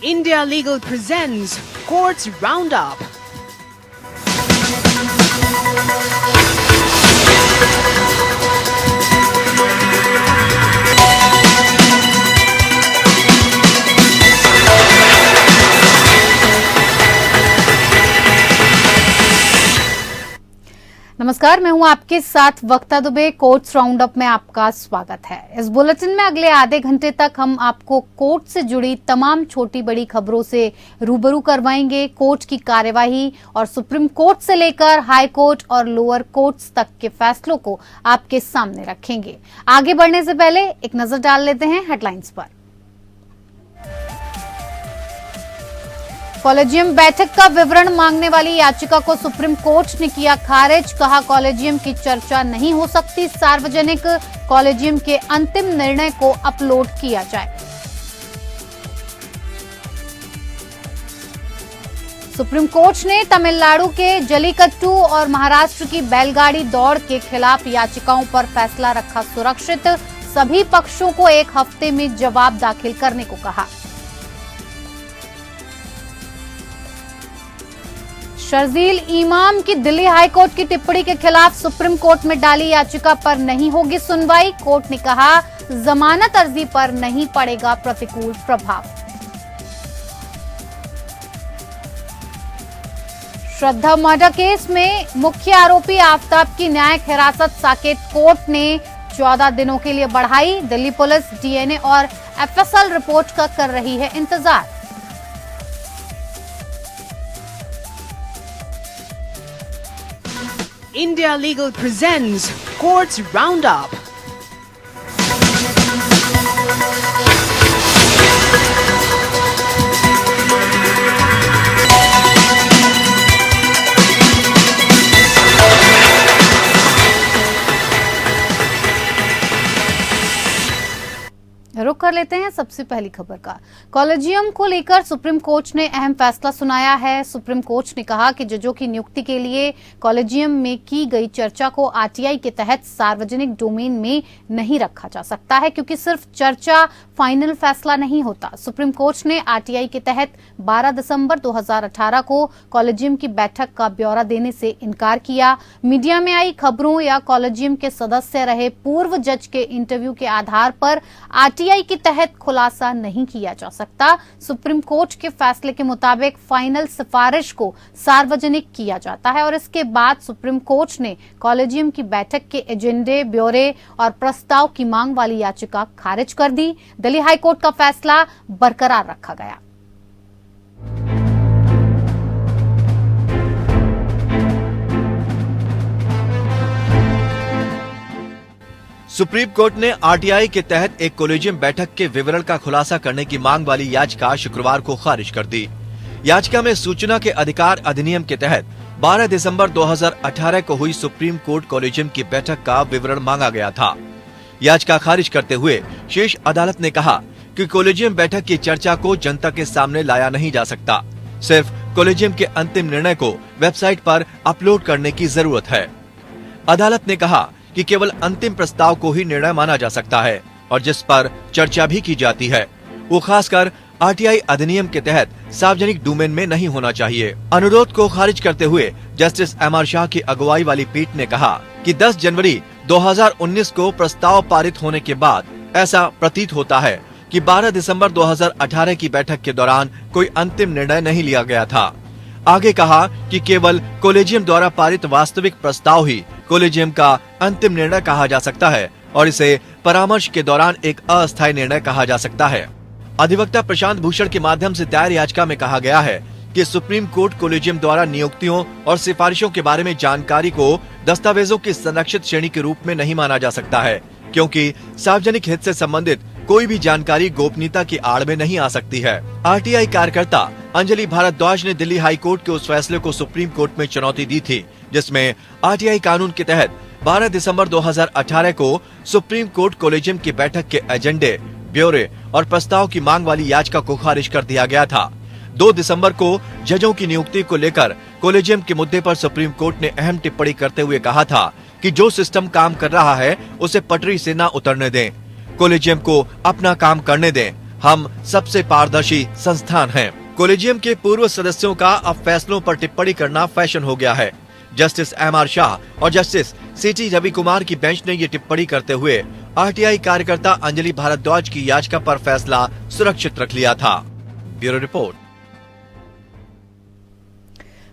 India Legal presents Courts Roundup. नमस्कार, मैं हूं आपके साथ वक्ता दुबे। कोर्ट्स राउंडअप में आपका स्वागत है। इस बुलेटिन में अगले आधे घंटे तक हम आपको कोर्ट से जुड़ी तमाम छोटी बड़ी खबरों से रूबरू करवाएंगे। कोर्ट की कार्यवाही और सुप्रीम कोर्ट से लेकर हाई कोर्ट और लोअर कोर्ट्स तक के फैसलों को आपके सामने रखेंगे। आगे बढ़ने से पहले एक नजर डाल लेते हैं हेडलाइंस पर। कॉलेजियम बैठक का विवरण मांगने वाली याचिका को सुप्रीम कोर्ट ने किया खारिज। कहा, कॉलेजियम की चर्चा नहीं हो सकती, सार्वजनिक कॉलेजियम के अंतिम निर्णय को अपलोड किया जाए। सुप्रीम कोर्ट ने तमिलनाडु के जलीकट्टू और महाराष्ट्र की बैलगाड़ी दौड़ के खिलाफ याचिकाओं पर फैसला रखा सुरक्षित। सभी पक्षों को एक हफ्ते में जवाब दाखिल करने को कहा। शर्जील इमाम की दिल्ली हाईकोर्ट की टिप्पणी के खिलाफ सुप्रीम कोर्ट में डाली याचिका पर नहीं होगी सुनवाई। कोर्ट ने कहा, जमानत अर्जी पर नहीं पड़ेगा प्रतिकूल प्रभाव। श्रद्धा मर्डर केस में मुख्य आरोपी आफताब की न्यायिक हिरासत साकेत कोर्ट ने 14 दिनों के लिए बढ़ाई। दिल्ली पुलिस डीएनए और एफएसएल रिपोर्ट का कर रही है इंतजार। India Legal presents Courts Roundup. रुक कर लेते हैं सबसे पहली खबर का। कॉलेजियम को लेकर सुप्रीम कोर्ट ने अहम फैसला सुनाया है। सुप्रीम कोर्ट ने कहा कि जजों की नियुक्ति के लिए कॉलेजियम में की गई चर्चा को आरटीआई के तहत सार्वजनिक डोमेन में नहीं रखा जा सकता है, क्योंकि सिर्फ चर्चा फाइनल फैसला नहीं होता। सुप्रीम कोर्ट ने आरटीआई के तहत 12 दिसंबर 2018 को कॉलेजियम की बैठक का ब्यौरा देने से इनकार किया। मीडिया में आई खबरों या कॉलेजियम के सदस्य रहे पूर्व जज के इंटरव्यू के आधार पर आरटीआई के तहत खुलासा नहीं किया जा सकता। सुप्रीम कोर्ट के फैसले के मुताबिक फाइनल सिफारिश को सार्वजनिक किया जाता है और इसके बाद सुप्रीम कोर्ट ने कॉलेजियम की बैठक के एजेंडे, ब्यौरे और प्रस्ताव की मांग वाली याचिका खारिज कर दी। दिल्ली हाईकोर्ट का फैसला बरकरार रखा गया। सुप्रीम कोर्ट ने आरटीआई के तहत एक कॉलेजियम बैठक के विवरण का खुलासा करने की मांग वाली याचिका शुक्रवार को खारिज कर दी। याचिका में सूचना के अधिकार अधिनियम के तहत 12 दिसंबर 2018 को हुई सुप्रीम कोर्ट कॉलेजियम की बैठक का विवरण मांगा गया था। याचिका खारिज करते हुए शीर्ष अदालत ने कहा कि कॉलेजियम बैठक की चर्चा को जनता के सामने लाया नहीं जा सकता, सिर्फ कॉलेजियम के अंतिम निर्णय को वेबसाइट पर अपलोड करने की जरूरत है। अदालत ने कहा कि केवल अंतिम प्रस्ताव को ही निर्णय माना जा सकता है और जिस पर चर्चा भी की जाती है वो खासकर आरटीआई अधिनियम के तहत सार्वजनिक डोमेन में नहीं होना चाहिए। अनुरोध को खारिज करते हुए जस्टिस एमआर शाह की अगुवाई वाली पीठ ने कहा कि 10 जनवरी 2019 को प्रस्ताव पारित होने के बाद ऐसा प्रतीत होता है कि 12 दिसंबर 2018 की बैठक के दौरान कोई अंतिम निर्णय नहीं लिया गया था। आगे कहा कि केवल कॉलेजियम द्वारा पारित वास्तविक प्रस्ताव ही कॉलेजियम का अंतिम निर्णय कहा जा सकता है और इसे परामर्श के दौरान एक अस्थायी निर्णय कहा जा सकता है। अधिवक्ता प्रशांत भूषण के माध्यम से दायर याचिका में कहा गया है कि सुप्रीम कोर्ट कॉलेजियम द्वारा नियुक्तियों और सिफारिशों के बारे में जानकारी को दस्तावेजों की संरक्षित श्रेणी के रूप में नहीं माना जा सकता है, क्योंकि सार्वजनिक हित से संबंधित कोई भी जानकारी गोपनीयता की आड़ में नहीं आ सकती है। आरटीआई कार्यकर्ता अंजलि भारद्वाज ने दिल्ली हाई कोर्ट के उस फैसले को सुप्रीम कोर्ट में चुनौती दी थी जिसमें आरटीआई कानून के तहत 12 दिसंबर 2018 को सुप्रीम कोर्ट कॉलेजियम की बैठक के एजेंडे, ब्यौरे और प्रस्ताव की मांग वाली याचिका को खारिज कर दिया गया था। 2 दिसंबर को जजों की नियुक्ति को लेकर कॉलेजियम के मुद्दे पर सुप्रीम कोर्ट ने अहम टिप्पणी करते हुए कहा था कि जो सिस्टम काम कर रहा है उसे पटरी से न उतरने दें, कॉलेजियम को अपना काम करने दें। हम सबसे पारदर्शी संस्थान हैं। कॉलेजियम के पूर्व सदस्यों का अब फैसलों पर टिप्पणी करना फैशन हो गया है। Justice MR. शाह और जस्टिस सी.टी. रवि कुमार की बेंच ने ये टिप्पणी करते हुए आरटीआई कार्यकर्ता अंजलि भारद्वाज की याचिका पर फैसला सुरक्षित रख लिया था। Bureau report.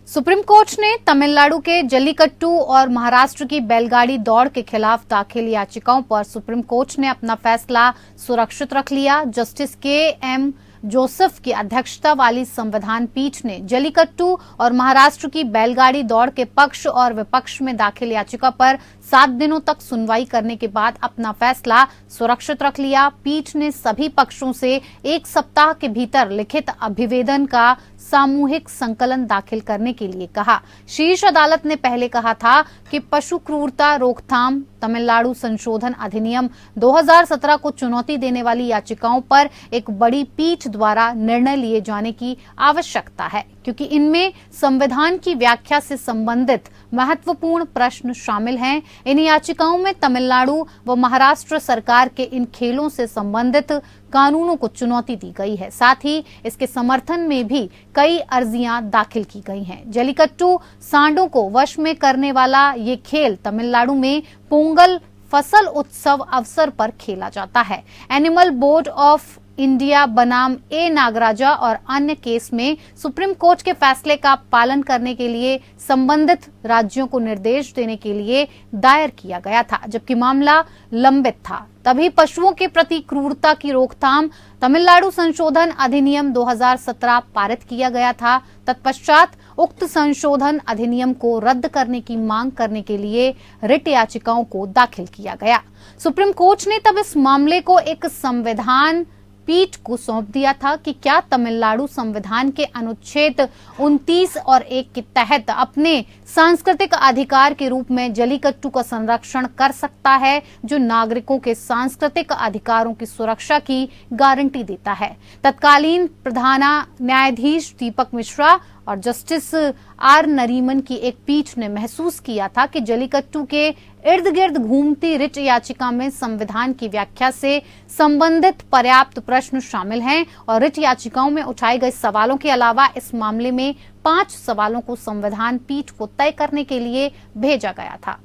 सुप्रीम कोर्ट ने तमिलनाडु के जल्लीकट्टू और महाराष्ट्र की बैलगाड़ी दौड़ के खिलाफ दाखिल याचिकाओं पर सुप्रीम कोर्ट ने अपना फैसला सुरक्षित रख लिया। Justice KM. जोसेफ की अध्यक्षता वाली संविधान पीठ ने जल्लीकट्टू और महाराष्ट्र की बैलगाड़ी दौड़ के पक्ष और विपक्ष में दाखिल याचिका पर 7 दिनों तक सुनवाई करने के बाद अपना फैसला सुरक्षित रख लिया। पीठ ने सभी पक्षों से 1 सप्ताह के भीतर लिखित अभिवेदन का सामूहिक संकलन दाखिल करने के लिए कहा। शीर्ष अदालत ने पहले कहा था कि पशु क्रूरता रोकथाम तमिलनाडु संशोधन अधिनियम 2017 को चुनौती देने वाली याचिकाओं पर एक बड़ी पीठ द्वारा निर्णय लिए जाने की आवश्यकता है, क्योंकि इनमें संविधान की व्याख्या से संबंधित महत्वपूर्ण प्रश्न शामिल हैं। इन याचिकाओं में तमिलनाडु व महाराष्ट्र सरकार के इन खेलों से संबंधित कानूनों को चुनौती दी गई है। साथ ही इसके समर्थन में भी कई अर्जियां दाखिल की गई हैं। जल्लीकट्टू सांडों को वश में करने वाला ये खेल तमिलनाडु में पोंगल फसल उत्सव अवसर पर खेला जाता है। एनिमल बोर्ड ऑफ इंडिया बनाम ए नागराजा और अन्य केस में सुप्रीम कोर्ट के फैसले का पालन करने के लिए संबंधित राज्यों को निर्देश देने के लिए दायर किया गया था, जबकि मामला लंबित था। तभी पशुओं के प्रति क्रूरता की रोकथाम तमिलनाडु संशोधन अधिनियम 2017 पारित किया गया था। तत्पश्चात उक्त संशोधन अधिनियम को रद्द करने की मांग करने के लिए रिट याचिकाओं को दाखिल किया गया। सुप्रीम कोर्ट ने तब इस मामले को एक संविधान पीठ को सौंप दिया था कि क्या तमिलनाडु संविधान के अनुच्छेद 29 और 1 के तहत अपने सांस्कृतिक अधिकार के रूप में जल्लीकट्टू का संरक्षण कर सकता है, जो नागरिकों के सांस्कृतिक अधिकारों की सुरक्षा की गारंटी देता है। तत्कालीन प्रधान न्यायाधीश दीपक मिश्रा और जस्टिस आर नरीमन की एक पीठ ने महसूस किया था कि जल्लीकट्टू के इर्द गिर्द घूमती रिट याचिका में संविधान की व्याख्या से संबंधित पर्याप्त प्रश्न शामिल हैं और रिट याचिकाओं में उठाए गए सवालों के अलावा इस मामले में 5 सवालों को संविधान पीठ को तय करने के लिए भेजा गया था।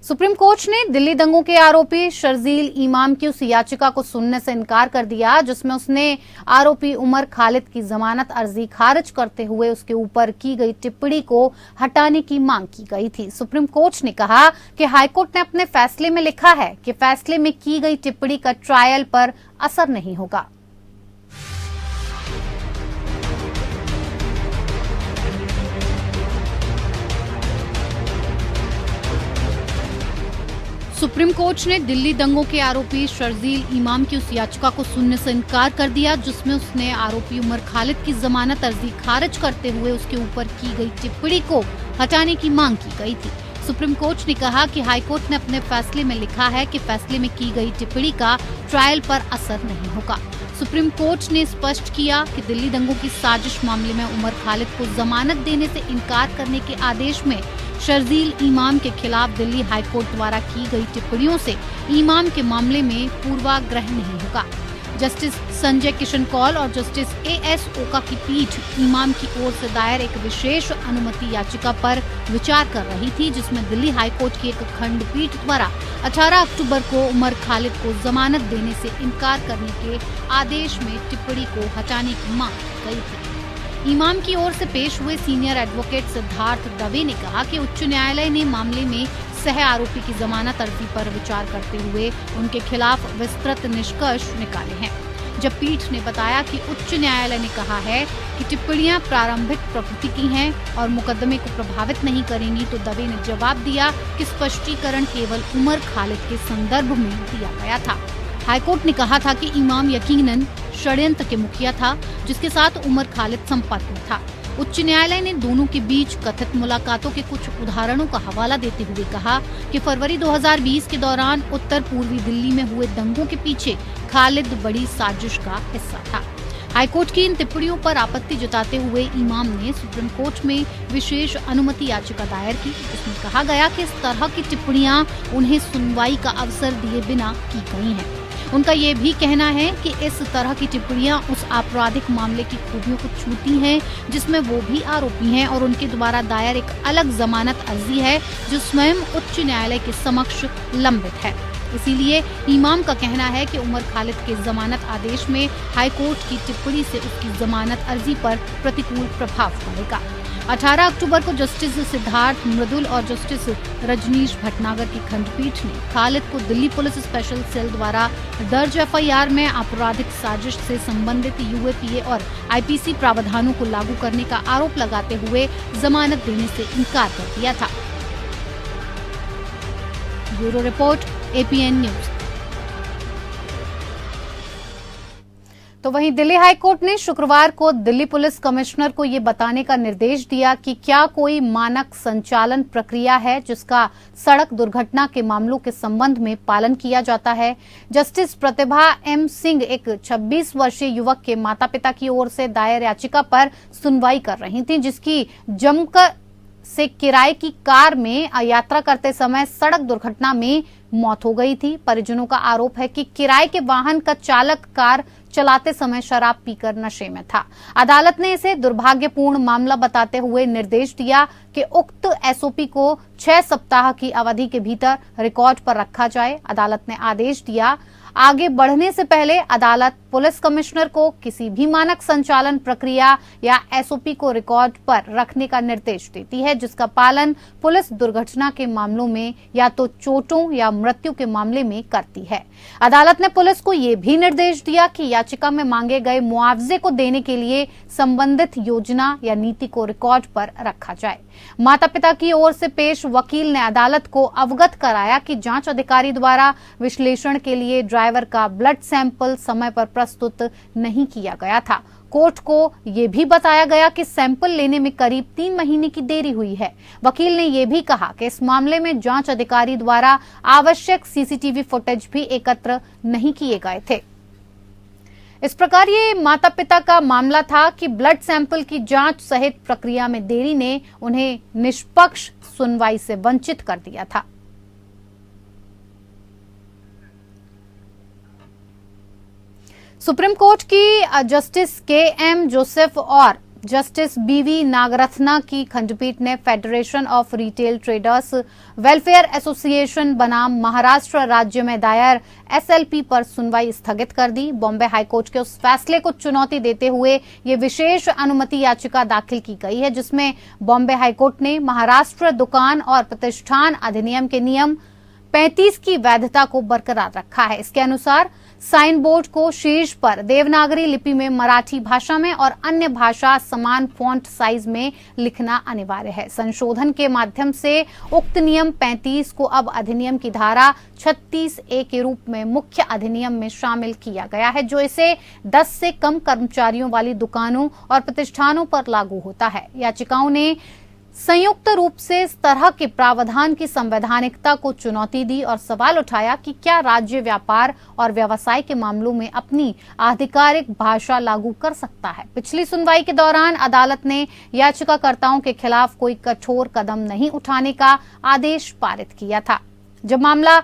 सुप्रीम कोर्ट ने दिल्ली दंगों के आरोपी शर्जील इमाम की उस याचिका को सुनने से इनकार कर दिया जिसमें उसने आरोपी उमर खालिद की जमानत अर्जी खारिज करते हुए उसके ऊपर की गई टिप्पणी को हटाने की मांग की गई थी। सुप्रीम कोर्ट ने कहा कि हाईकोर्ट ने अपने फैसले में लिखा है कि फैसले में की गई टिप्पणी का ट्रायल पर असर नहीं होगा। सुप्रीम कोर्ट ने दिल्ली दंगों के आरोपी शर्जील इमाम की उस याचिका को सुनने से इनकार कर दिया जिसमें उसने आरोपी उमर खालिद की जमानत अर्जी खारिज करते हुए उसके ऊपर की गई टिप्पणी को हटाने की मांग की गई थी। सुप्रीम कोर्ट ने कहा कि हाईकोर्ट ने अपने फैसले में लिखा है कि फैसले में की गई टिप्पणी का ट्रायल पर असर नहीं होगा। सुप्रीम कोर्ट ने स्पष्ट किया कि दिल्ली दंगों की साजिश मामले में उमर खालिद को जमानत देने से इनकार करने के आदेश में शर्जील इमाम के खिलाफ दिल्ली हाईकोर्ट द्वारा की गई टिप्पणियों से इमाम के मामले में पूर्वाग्रह नहीं होगा। जस्टिस संजय किशन कौल और जस्टिस ए.एस. ओका की पीठ इमाम की ओर से दायर एक विशेष अनुमति याचिका पर विचार कर रही थी जिसमें दिल्ली हाईकोर्ट की एक खंडपीठ द्वारा 18 अक्टूबर को उमर खालिद को जमानत देने से इनकार करने के आदेश में टिप्पणी को हटाने की मांग की गई थी। इमाम की ओर से पेश हुए सीनियर एडवोकेट सिद्धार्थ दवे ने कहा कि उच्च न्यायालय ने मामले में सह आरोपी की जमानत अर्जी पर विचार करते हुए उनके खिलाफ विस्तृत निष्कर्ष निकाले हैं। जब पीठ ने बताया कि उच्च न्यायालय ने कहा है कि टिप्पणियां प्रारंभिक प्रकृति की हैं और मुकदमे को प्रभावित नहीं करेंगी, तो दवे ने जवाब दिया कि स्पष्टीकरण केवल उमर खालिद के संदर्भ में दिया गया था। हाईकोर्ट ने कहा था कि इमाम यकीनन षड्यंत्र के मुखिया था जिसके साथ उमर खालिद संपर्क में था। उच्च न्यायालय ने दोनों के बीच कथित मुलाकातों के कुछ उदाहरणों का हवाला देते हुए कहा कि फरवरी 2020 के दौरान उत्तर पूर्वी दिल्ली में हुए दंगों के पीछे खालिद बड़ी साजिश का हिस्सा था। हाईकोर्ट की इन टिप्पणियों पर आपत्ति जताते हुए इमाम ने सुप्रीम कोर्ट में विशेष अनुमति याचिका दायर की, जिसमें कहा गया कि इस तरह की टिप्पणियां उन्हें सुनवाई का अवसर दिए बिना की गई हैं। उनका ये भी कहना है कि इस तरह की टिप्पणियां उस आपराधिक मामले की खूबियों को छूती हैं जिसमें वो भी आरोपी हैं और उनके द्वारा दायर एक अलग जमानत अर्जी है जो स्वयं उच्च न्यायालय के समक्ष लंबित है। इसीलिए इमाम का कहना है कि उमर खालिद के जमानत आदेश में हाईकोर्ट की टिप्पणी से उसकी जमानत अर्जी पर प्रतिकूल प्रभाव पड़ेगा। 18 अक्टूबर को जस्टिस सिद्धार्थ मृदुल और जस्टिस रजनीश भटनागर की खंडपीठ ने खालिद को दिल्ली पुलिस स्पेशल सेल द्वारा दर्ज एफआईआर में आपराधिक साजिश से संबंधित यूएपीए और आईपीसी प्रावधानों को लागू करने का आरोप लगाते हुए जमानत देने से इनकार कर दिया था। Bureau report, APN news. तो वहीं दिल्ली हाईकोर्ट ने शुक्रवार को दिल्ली पुलिस कमिश्नर को ये बताने का निर्देश दिया कि क्या कोई मानक संचालन प्रक्रिया है जिसका सड़क दुर्घटना के मामलों के संबंध में पालन किया जाता है। जस्टिस प्रतिभा एम सिंह एक 26 वर्षीय युवक के माता पिता की ओर से दायर याचिका पर सुनवाई कर रही थी, जिसकी जमकर से किराए की कार में यात्रा करते समय सड़क दुर्घटना में मौत हो गई थी। परिजनों का आरोप है कि किराए के वाहन का चालक कार चलाते समय शराब पीकर नशे में था। अदालत ने इसे दुर्भाग्यपूर्ण मामला बताते हुए निर्देश दिया कि उक्त एसओपी को 6 सप्ताह की अवधि के भीतर रिकॉर्ड पर रखा जाए। अदालत ने आदेश दिया। आगे बढ़ने से पहले अदालत पुलिस कमिश्नर को किसी भी मानक संचालन प्रक्रिया या एसओपी को रिकॉर्ड पर रखने का निर्देश देती है जिसका पालन पुलिस दुर्घटना के मामलों में या तो चोटों या मृत्यु के मामले में करती है। अदालत ने पुलिस को यह भी निर्देश दिया कि याचिका में मांगे गए मुआवजे को देने के लिए संबंधित योजना या नीति को रिकॉर्ड पर रखा जाए। माता पिता की ओर से पेश वकील ने अदालत को अवगत कराया कि जांच अधिकारी द्वारा विश्लेषण के लिए ड्राइवर का ब्लड सैंपल समय पर प्रस्तुत नहीं किया गया था। कोर्ट को यह भी बताया गया कि सैंपल लेने में करीब 3 महीने की देरी हुई है। वकील ने यह भी कहा कि इस मामले में जांच अधिकारी द्वारा आवश्यक सीसीटीवी फुटेज भी एकत्र नहीं किए गए थे। इस प्रकार ये माता पिता का मामला था कि ब्लड सैंपल की जांच सहित प्रक्रिया में देरी ने उन्हें निष्पक्ष सुनवाई से वंचित कर दिया था। सुप्रीम कोर्ट की जस्टिस के.एम. जोसेफ और जस्टिस बी.वी. नागरत्ना की खंडपीठ ने federation of retail traders welfare association बनाम महाराष्ट्र राज्य में दायर एसएलपी पर सुनवाई स्थगित कर दी। बॉम्बे हाईकोर्ट के उस फैसले को चुनौती देते हुए ये विशेष अनुमति याचिका दाखिल की गई है जिसमें बॉम्बे हाईकोर्ट ने महाराष्ट्र दुकान और प्रतिष्ठान अधिनियम के नियम 35 की वैधता को बरकरार रखा है। इसके अनुसार साइन बोर्ड को शीर्ष पर देवनागरी लिपि में मराठी भाषा में और अन्य भाषा समान फॉन्ट साइज में लिखना अनिवार्य है। संशोधन के माध्यम से उक्त नियम 35 को अब अधिनियम की धारा 36A के रूप में मुख्य अधिनियम में शामिल किया गया है, जो इसे 10 से कम कर्मचारियों वाली दुकानों और प्रतिष्ठानों पर लागू होता है। याचिकाओं ने संयुक्त रूप से इस तरह के प्रावधान की संवैधानिकता को चुनौती दी और सवाल उठाया कि क्या राज्य व्यापार और व्यवसाय के मामलों में अपनी आधिकारिक भाषा लागू कर सकता है। पिछली सुनवाई के दौरान अदालत ने याचिकाकर्ताओं के खिलाफ कोई कठोर कदम नहीं उठाने का आदेश पारित किया था। जब मामला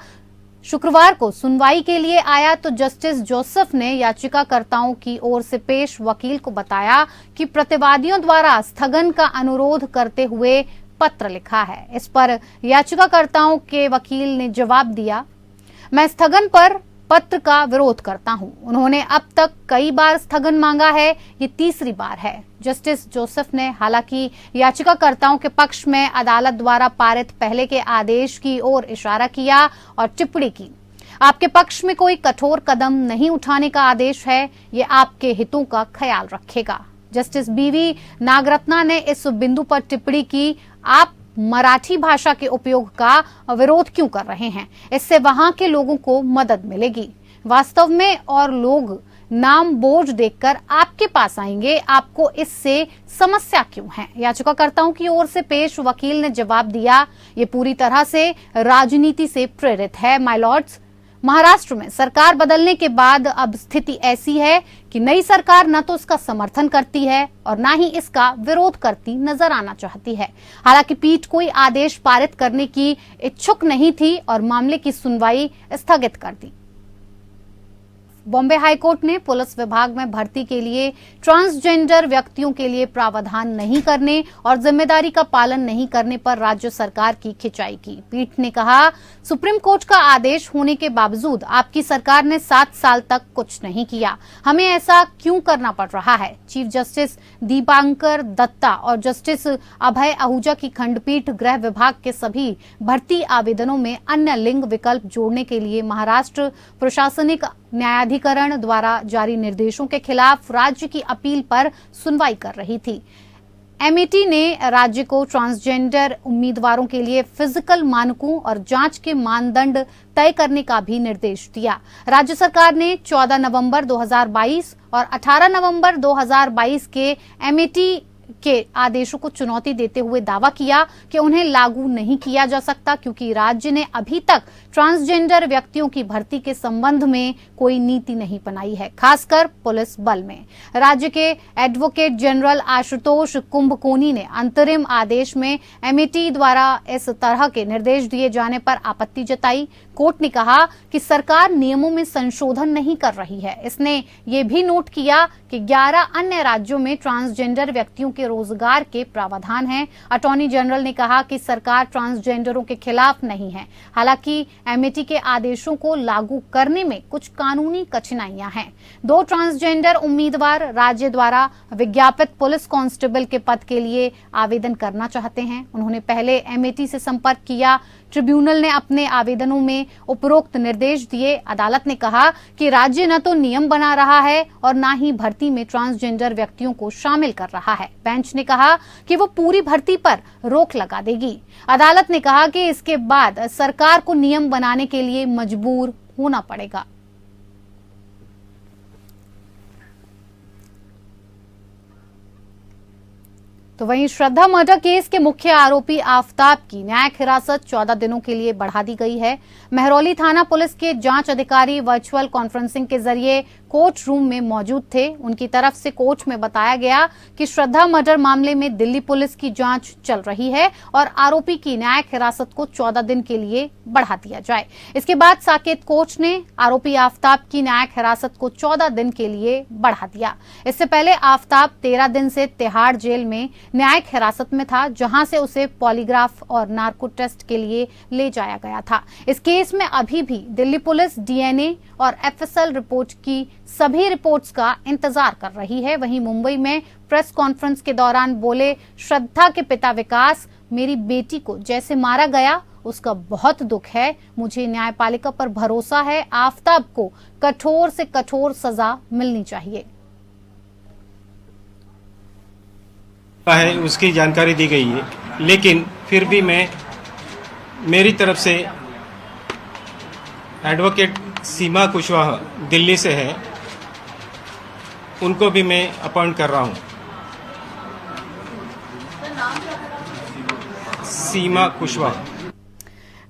शुक्रवार को सुनवाई के लिए आया तो जस्टिस जोसेफ ने याचिकाकर्ताओं की ओर से पेश वकील को बताया कि प्रतिवादियों द्वारा स्थगन का अनुरोध करते हुए पत्र लिखा है। इस पर याचिकाकर्ताओं के वकील ने जवाब दिया, मैं स्थगन पर पत्र का विरोध करता हूं। उन्होंने अब तक कई बार स्थगन मांगा है, ये तीसरी बार है। जस्टिस जोसेफ ने हालांकि याचिकाकर्ताओं के पक्ष में अदालत द्वारा पारित पहले के आदेश की ओर इशारा किया और टिप्पणी की, आपके पक्ष में कोई कठोर कदम नहीं उठाने का आदेश है, ये आपके हितों का ख्याल रखेगा। Justice BV. नागरत्ना ने इस बिंदु पर टिप्पणी की, आप मराठी भाषा के उपयोग का विरोध क्यों कर रहे हैं? इससे वहां के लोगों को मदद मिलेगी। वास्तव में और लोग नाम बोर्ड देखकर आपके पास आएंगे, आपको इससे समस्या क्यों है? याचिकाकर्ताओं की ओर से पेश वकील ने जवाब दिया, ये पूरी तरह से राजनीति से प्रेरित है। माय लॉर्ड्स, महाराष्ट्र में सरकार बदलने के बाद अब स्थिति ऐसी है कि नई सरकार न तो इसका समर्थन करती है और न ही इसका विरोध करती नजर आना चाहती है। हालांकि पीठ कोई आदेश पारित करने की इच्छुक नहीं थी और मामले की सुनवाई स्थगित कर दी। बॉम्बे हाईकोर्ट ने पुलिस विभाग में भर्ती के लिए ट्रांसजेंडर व्यक्तियों के लिए प्रावधान नहीं करने और जिम्मेदारी का पालन नहीं करने पर राज्य सरकार की खिंचाई की। पीठ ने कहा, सुप्रीम कोर्ट का आदेश होने के बावजूद आपकी सरकार ने 7 साल तक कुछ नहीं किया। हमें ऐसा क्यों करना पड़ रहा है? चीफ जस्टिस दीपांकर दत्ता और जस्टिस अभय आहूजा की खंडपीठ गृह विभाग के सभी भर्ती आवेदनों में अन्य लिंग विकल्प जोड़ने के लिए महाराष्ट्र प्रशासनिक न्यायाधिकरण द्वारा जारी निर्देशों के खिलाफ राज्य की अपील पर सुनवाई कर रही थी। एमईटी ने राज्य को ट्रांसजेंडर उम्मीदवारों के लिए फिजिकल मानकों और जांच के मानदंड तय करने का भी निर्देश दिया। राज्य सरकार ने 14 नवंबर 2022 और 18 नवंबर 2022 के एमईटी के आदेशों को चुनौती देते हुए दावा किया कि उन्हें लागू नहीं किया जा सकता क्योंकि राज्य ने अभी तक ट्रांसजेंडर व्यक्तियों की भर्ती के संबंध में कोई नीति नहीं बनाई है, खासकर पुलिस बल में। राज्य के एडवोकेट जनरल आशुतोष कुंभकोनी ने अंतरिम आदेश में एमईटी द्वारा इस तरह के निर्देश दिए जाने पर आपत्ति जताई। कोर्ट ने कहा कि सरकार नियमों में संशोधन नहीं कर रही है। इसने ये भी नोट किया कि 11 अन्य राज्यों में ट्रांसजेंडर व्यक्तियों के रोजगार के प्रावधान हैं। अटॉर्नी जनरल ने कहा कि सरकार ट्रांसजेंडरों के खिलाफ नहीं है। हालांकि एमईटी के आदेशों को लागू करने में कुछ कानूनी कठिनाइयां हैं। 2 ट्रांसजेंडर उम्मीदवार राज्य द्वारा विज्ञापित पुलिस कांस्टेबल के पद के लिए आवेदन करना चाहते हैं। उन्होंने पहले एमईटी से संपर्क किया। ट्रिब्यूनल ने अपने आवेदनों में उपरोक्त निर्देश दिए। अदालत ने कहा कि राज्य न तो नियम बना रहा है और न ही भर्ती में ट्रांसजेंडर व्यक्तियों को शामिल कर रहा है। बेंच ने कहा कि वो पूरी भर्ती पर रोक लगा देगी। अदालत ने कहा कि इसके बाद सरकार को नियम बनाने के लिए मजबूर होना पड़ेगा। तो वहीं श्रद्धा मर्डर केस के मुख्य आरोपी आफताब की न्यायिक हिरासत 14 दिनों के लिए बढ़ा दी गई है। महरौली थाना पुलिस के जांच अधिकारी वर्चुअल कॉन्फ्रेंसिंग के जरिए कोर्ट रूम में मौजूद थे। उनकी तरफ से कोर्ट में बताया गया कि श्रद्धा मर्डर मामले में दिल्ली पुलिस की जांच चल रही है और आरोपी की न्यायिक हिरासत को 14 दिन के लिए बढ़ा दिया जाए। इसके बाद साकेत कोर्ट ने आरोपी आफताब की न्यायिक हिरासत को 14 दिन के लिए बढ़ा दिया। इससे पहले आफताब 13 दिन से तिहाड़ जेल में न्यायिक हिरासत में था, जहां से उसे पॉलीग्राफ और नार्को टेस्ट के लिए ले जाया गया था। इस केस में अभी भी दिल्ली पुलिस डीएनए और एफएसएल रिपोर्ट की सभी रिपोर्ट्स का इंतजार कर रही है। वहीं मुंबई में प्रेस कॉन्फ्रेंस के दौरान बोले श्रद्धा के पिता विकास, मेरी बेटी को जैसे मारा गया उसका बहुत दुख है। मुझे न्यायपालिका पर भरोसा है। आफताब को कठोर से कठोर सजा मिलनी चाहिए। है उसकी जानकारी दी गई है, लेकिन फिर भी मैं मेरी तरफ से एडवोकेट सीमा कुशवाहा दिल्ली से है, उनको भी मैं अपॉइंट कर रहा हूं। सीमा कुशवाहा।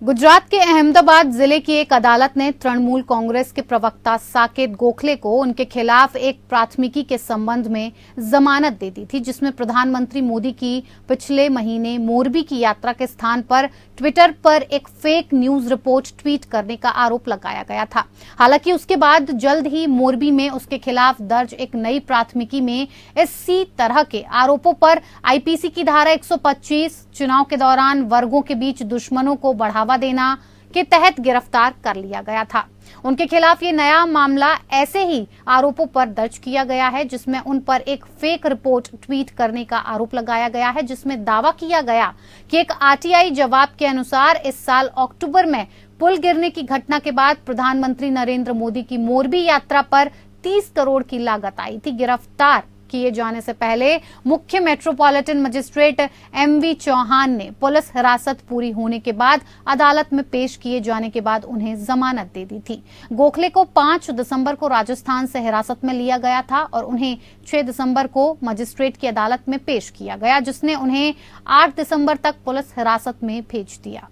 गुजरात के अहमदाबाद जिले की एक अदालत ने तृणमूल कांग्रेस के प्रवक्ता साकेत गोखले को उनके खिलाफ एक प्राथमिकी के संबंध में जमानत दे दी थी, जिसमें प्रधानमंत्री मोदी की पिछले महीने मोरबी की यात्रा के स्थान पर ट्विटर पर एक फेक न्यूज रिपोर्ट ट्वीट करने का आरोप लगाया गया था। हालांकि उसके बाद जल्द ही मोरबी में उसके खिलाफ दर्ज एक नई प्राथमिकी में इसी तरह के आरोपों पर आईपीसी की धारा 125 चुनाव के दौरान वर्गों के बीच दुश्मनों को बढ़ावा देना के तहत गिरफ्तार कर लिया गया था। उनके खिलाफ ये नया मामला ऐसे ही आरोपों पर दर्ज किया गया है, जिसमें उन पर एक फेक रिपोर्ट ट्वीट करने का आरोप लगाया गया है, जिसमें दावा किया गया कि एक आरटीआई जवाब के अनुसार इस साल अक्टूबर में पुल गिरने की घटना के बाद प्रधानमंत्री नरेंद्र मोदी की मोरबी यात्रा पर 30 करोड़ की लागत आई थी। गिरफ्तार किए जाने से पहले मुख्य मेट्रोपॉलिटन मजिस्ट्रेट एमवी चौहान ने पुलिस हिरासत पूरी होने के बाद अदालत में पेश किए जाने के बाद उन्हें जमानत दे दी थी। गोखले को 5 दिसंबर को राजस्थान से हिरासत में लिया गया था और उन्हें 6 दिसंबर को मजिस्ट्रेट की अदालत में पेश किया गया, जिसने उन्हें 8 दिसंबर तक पुलिस हिरासत में भेज दिया।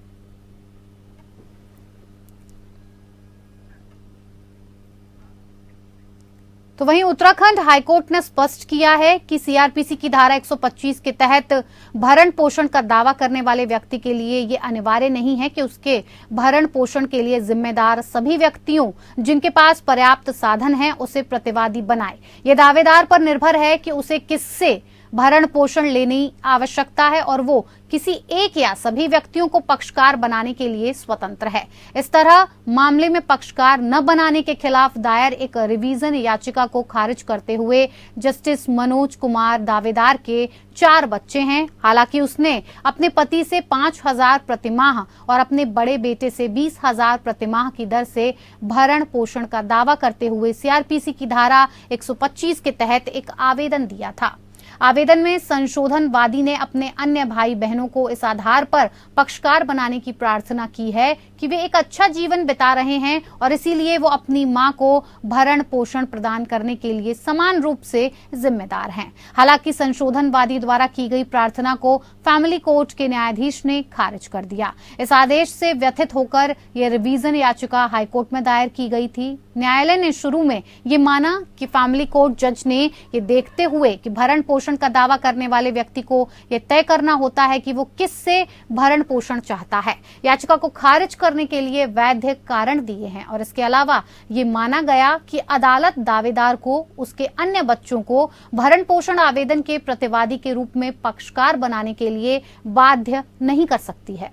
तो वहीं उत्तराखंड हाईकोर्ट ने स्पष्ट किया है कि सीआरपीसी की धारा 125 के तहत भरण पोषण का दावा करने वाले व्यक्ति के लिए ये अनिवार्य नहीं है कि उसके भरण पोषण के लिए जिम्मेदार सभी व्यक्तियों जिनके पास पर्याप्त साधन है उसे प्रतिवादी बनाए। ये दावेदार पर निर्भर है कि उसे किससे भरण पोषण लेने की आवश्यकता है और वो किसी एक या सभी व्यक्तियों को पक्षकार बनाने के लिए स्वतंत्र है। इस तरह मामले में पक्षकार न बनाने के खिलाफ दायर एक रिवीजन याचिका को खारिज करते हुए जस्टिस मनोज कुमार दावेदार के 4 बच्चे हैं। हालांकि उसने अपने पति से 5,000 प्रतिमाह और अपने बड़े बेटे से 20,000 प्रतिमाह की दर से भरण पोषण का दावा करते हुए सीआरपीसी की धारा 125 के तहत एक आवेदन दिया था। आवेदन में संशोधनवादी ने अपने अन्य भाई बहनों को इस आधार पर पक्षकार बनाने की प्रार्थना की है कि वे एक अच्छा जीवन बिता रहे हैं और इसीलिए वो अपनी मां को भरण पोषण प्रदान करने के लिए समान रूप से जिम्मेदार हैं। हालांकि संशोधनवादी द्वारा की गई प्रार्थना को फैमिली कोर्ट के न्यायाधीश ने खारिज कर दिया। इस आदेश से व्यथित होकर यह रिवीजन याचिका हाईकोर्ट में दायर की गई थी। न्यायालय ने शुरू में ये माना कि फैमिली कोर्ट जज ने ये देखते हुए कि भरण पोषण का दावा करने वाले व्यक्ति को यह तय करना होता है कि वो किससे भरण पोषण चाहता है, याचिका को खारिज करने के लिए वैध कारण दिए हैं। और इसके अलावा ये माना गया कि अदालत दावेदार को उसके अन्य बच्चों को भरण पोषण आवेदन के प्रतिवादी के रूप में पक्षकार बनाने के लिए बाध्य नहीं कर सकती है।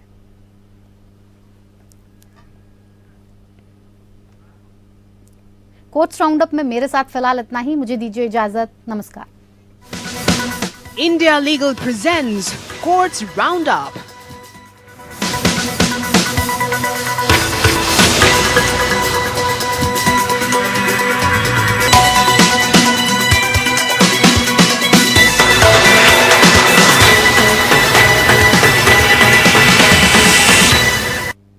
कोर्ट्स राउंडअप में मेरे साथ फिलहाल इतना ही। मुझे दीजिए इजाजत। नमस्कार। India Legal presents Courts Roundup.